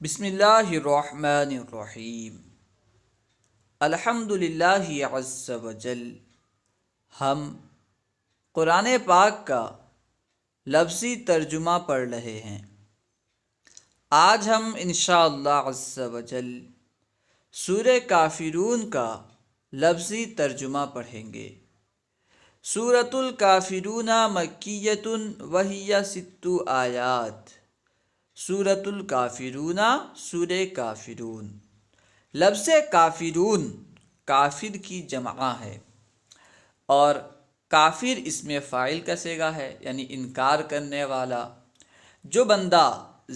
بسم اللہ الرحمن الرحیم الحمد للہ عز وجل۔ ہم قرآن پاک کا لفظی ترجمہ پڑھ رہے ہیں۔ آج ہم انشاءاللہ عز وجل سورہ کافرون کا لفظی ترجمہ پڑھیں گے۔ سورۃ الکافرون مکیۃ وہی 6 آیات۔ سورۃ الکافرون، سورہ کافرون۔ لفظ کافرون کافر کی جمع ہے، اور کافر اسم فاعل کا صیغہ ہے، یعنی انکار کرنے والا۔ جو بندہ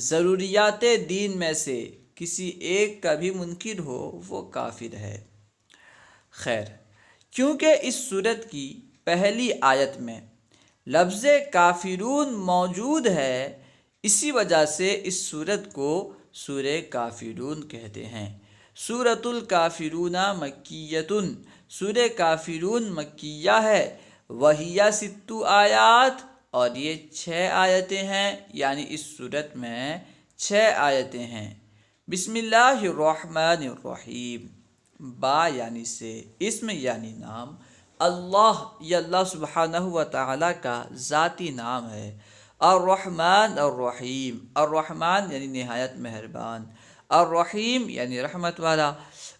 ضروریات دین میں سے کسی ایک کا بھی منکر ہو وہ کافر ہے۔ خیر، کیونکہ اس سورت کی پہلی آیت میں لفظ کافرون موجود ہے، اسی وجہ سے اس سورت کو سورہ کافرون کہتے ہیں۔ سورۃ الکافرون مکیۃ، سورہ کافرون مکیہ ہے۔ وہی 6 آیات، اور یہ 6 آیتیں ہیں، یعنی اس سورت میں 6 آیتیں ہیں۔ بسم اللہ الرحمن الرحیم۔ با یعنی سے، اسم یعنی نام، اللہ یہ اللہ سبحانہ و تعالیٰ کا ذاتی نام ہے۔ الرحمن الرحیم، الرحمن یعنی نہایت مہربان، الرحیم یعنی رحمت والا۔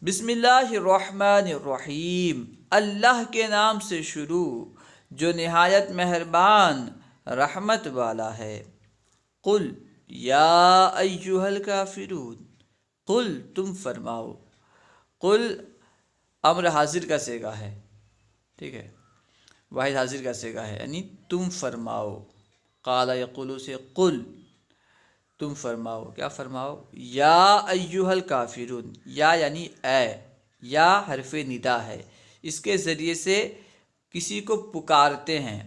بسم اللہ الرحمن الرحیم، اللہ کے نام سے شروع جو نہایت مہربان رحمت والا ہے۔ قل یا ایھا الکافرون، قل تم فرماؤ۔ قل امر حاضر کا صیغہ ہے، ٹھیک ہے، واحد حاضر کا صیغہ ہے، یعنی تم فرماؤ۔ قال یقول سے قل، تم فرماؤ، کیا فرماؤ؟ یا ایھا الکافرون، یا یعنی اے، یا حرف ندا ہے، اس کے ذریعے سے کسی کو پکارتے ہیں۔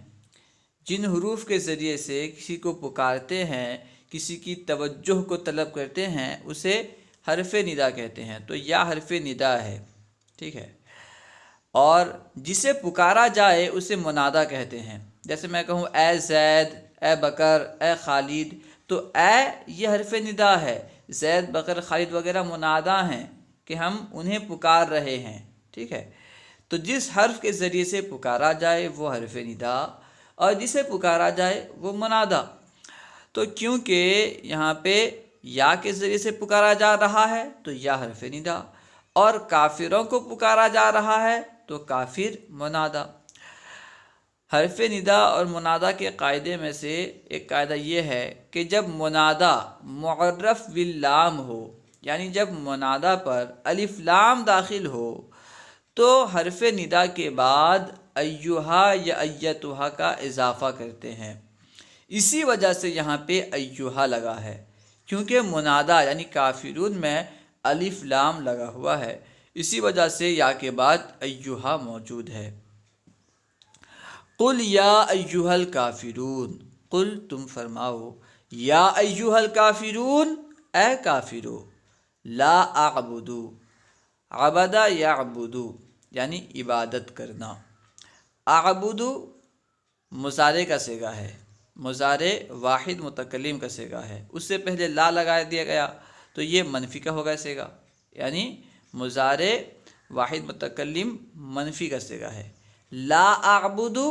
جن حروف کے ذریعے سے کسی کو پکارتے ہیں، کسی کی توجہ کو طلب کرتے ہیں، اسے حرف ندا کہتے ہیں۔ تو یا حرف ندا ہے، ٹھیک ہے، اور جسے پکارا جائے اسے منادا کہتے ہیں۔ جیسے میں کہوں اے زید، اے بکر، اے خالد، تو اے یہ حرف ندا ہے، زید، بکر، خالد وغیرہ منادا ہیں کہ ہم انہیں پکار رہے ہیں، ٹھیک ہے۔ تو جس حرف کے ذریعے سے پکارا جائے وہ حرف ندا، اور جسے پکارا جائے وہ منادا۔ تو کیونکہ یہاں پہ یا کے ذریعے سے پکارا جا رہا ہے تو یا حرف ندا، اور کافروں کو پکارا جا رہا ہے تو کافر منادا۔ حرف ندا اور منادا کے قاعدے میں سے ایک قاعدہ یہ ہے کہ جب منادا معرف باللام ہو، یعنی جب منادا پر الف لام داخل ہو، تو حرف ندا کے بعد ایھا یا ایتھا کا اضافہ کرتے ہیں۔ اسی وجہ سے یہاں پہ ایھا لگا ہے، کیونکہ منادا یعنی کافرون میں الف لام لگا ہوا ہے، اسی وجہ سے یا کے بعد ایھا موجود ہے۔ قل یا ایھا الکافرون، قل تم فرماؤ، یا ایھا الکافرون اے کافرو، لا اعبدو، عبدہ یعبدو یعنی عبادت کرنا۔ اعبدو مضارع کا صیغہ ہے، مضارع واحد متکلم کا صیغہ ہے، اس سے پہلے لا لگا دیا گیا تو یہ منفی کا ہوگا صیغہ، یعنی مضارع واحد متکلم منفی کا صیغہ ہے۔ لا اعبدو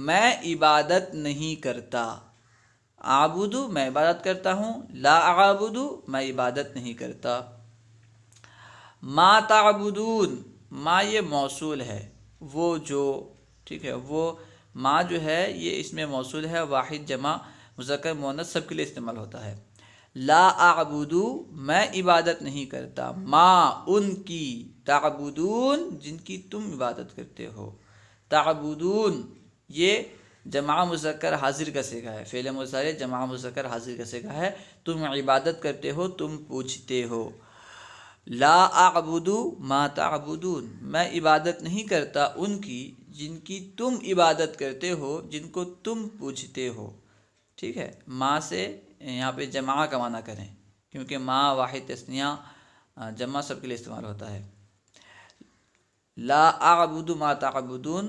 میں عبادت نہیں کرتا، اعبدو میں عبادت کرتا ہوں، لا اعبدو میں عبادت نہیں کرتا۔ ما تعبدون، ما یہ موصول ہے، وہ جو، ٹھیک ہے، وہ ما جو ہے یہ اس میں موصول ہے، واحد جمع مذکر مؤنث سب کے لیے استعمال ہوتا ہے۔ لا اعبدو میں عبادت نہیں کرتا، ما ان کی، تعبدون جن کی تم عبادت کرتے ہو۔ تعبدون یہ جمع مذکر حاضر کا صیغہ ہے، فعل مضارع جمع مذکر حاضر کا صیغہ ہے، تم عبادت کرتے ہو، تم پوچھتے ہو۔ لا اعبدو ما تعبدون میں عبادت نہیں کرتا ان کی جن کی تم عبادت کرتے ہو، جن کو تم پوچھتے ہو، ٹھیک ہے۔ ما سے یہاں پہ جمع کا معنی کریں، کیونکہ ما واحد تثنیہ جمع سب کے لیے استعمال ہوتا ہے۔ لا اعبد ما تعبدون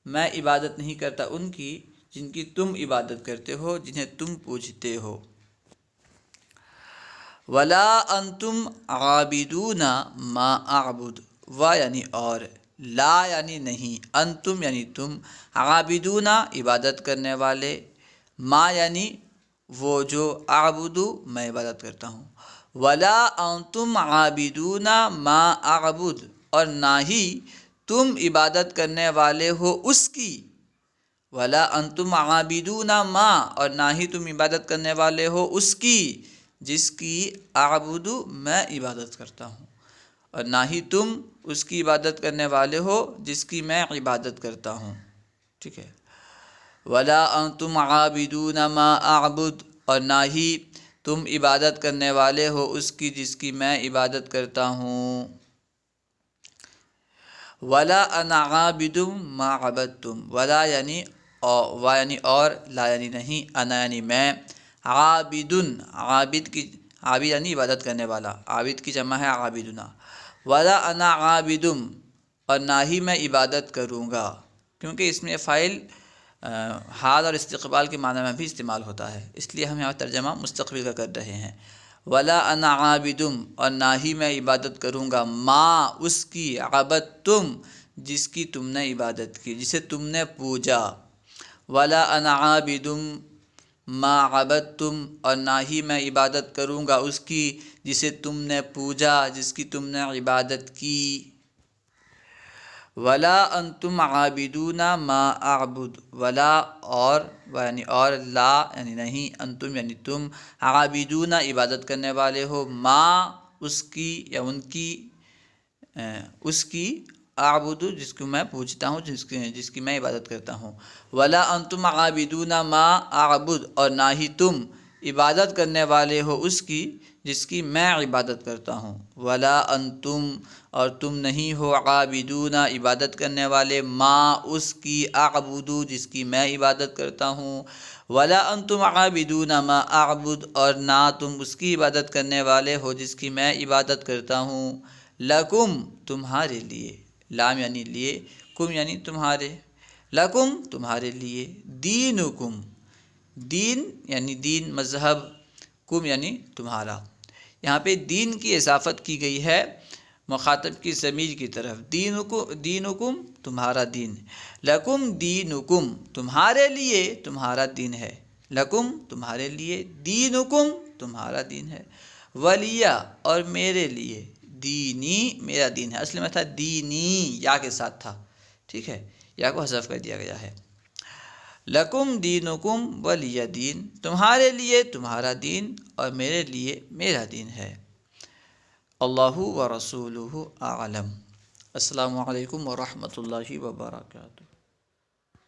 میں عبادت نہیں کرتا ان کی جن کی تم عبادت کرتے ہو، جنہیں تم پوجتے ہو۔ ولا انتم عابدون ما اعبد، و یعنی اور، لا یعنی نہیں، انتم یعنی تم، عابدون عبادت کرنے والے، ما یعنی وہ جو، اعبدو میں عبادت کرتا ہوں، ولا انتم عابدون ما اعبد اور نہ ہی تم عبادت کرنے والے ہو اس کی، ولا انتم عابدون ما اور نہ ہی تم عبادت کرنے والے ہو اس کی جس کی اعبدو میں عبادت کرتا ہوں، اور نہ ہی تم اس کی عبادت کرنے والے ہو جس کی میں عبادت کرتا ہوں، ٹھیک ہے۔ ولا انتم عابدون ما اعبد اور نہ ہی تم عبادت کرنے والے ہو اس کی جس کی میں عبادت کرتا ہوں۔ ولا انا عابد ما عبدتم، ولا یعنی و یعنی اور، لا یعنی نہیں، انا یعنی میں، عابد کی، عابد یعنی عبادت کرنے والا، عابد کی جمع ہے عابدنا، ولا انا عابد اور نہ ہی میں عبادت کروں گا، کیونکہ اس میں فاعل حال اور استقبال کے معنی میں بھی استعمال ہوتا ہے، اس لیے ہم یہاں ترجمہ مستقبل کا کر رہے ہیں۔ ولا انا عابد اور نہ ہی میں عبادت کروں گا، ما اس کی، عبدتم جس کی تم نے عبادت کی، جسے تم نے پوجا، ولا انا عابد ما عبدتم اور نہ ہی میں عبادت کروں گا اس کی جسے تم نے پوجا، جس کی تم نے عبادت کی۔ ولا انتم عابدون ما اعبد، ولا اور، یعنی اور، لا یعنی نہیں، انتم یعنی تم، عابدون عبادت کرنے والے ہو، ما اس کی یا ان کی، اس کی، اعبد جس کو میں پوجتا ہوں، جس کی میں عبادت کرتا ہوں، ولا انتم عابدون ما اعبد اور نہ ہی تم عبادت کرنے والے ہو اس کی جس کی میں عبادت کرتا ہوں، ولا انتم اور تم نہیں ہو، عابدون عبادت کرنے والے، ما اس کی، اعبد جس کی میں عبادت کرتا ہوں، ولا انتم عابدون ما اعبد اور نہ تم اس کی عبادت کرنے والے ہو جس کی میں عبادت کرتا ہوں، لکم تمہارے لیے، لام یعنی لیے، کم یعنی تمہارے، لکم تمہارے لیے، دینکم دین یعنی دین، مذہب، کم یعنی تمہارا، یہاں پہ دین کی اضافت کی گئی ہے مخاطب کی ضمیر کی طرف، دینکم تمہارا دین، لکم دینکم تمہارے لیے تمہارا دین ہے، لکم تمہارے لیے، دینکم تمہارا دین ہے، ولیہ اور میرے لیے، دینی میرا دین ہے، اصل میں تھا دینی، یا کے ساتھ تھا، ٹھیک ہے، یا کو حذف کر دیا گیا ہے، لکم دینکم ولی دین تمہارے لیے تمہارا دین اور میرے لیے میرا دین ہے، اللہ و رسولہ اعلم۔ السلام علیکم ورحمۃ اللہ وبرکاتہ۔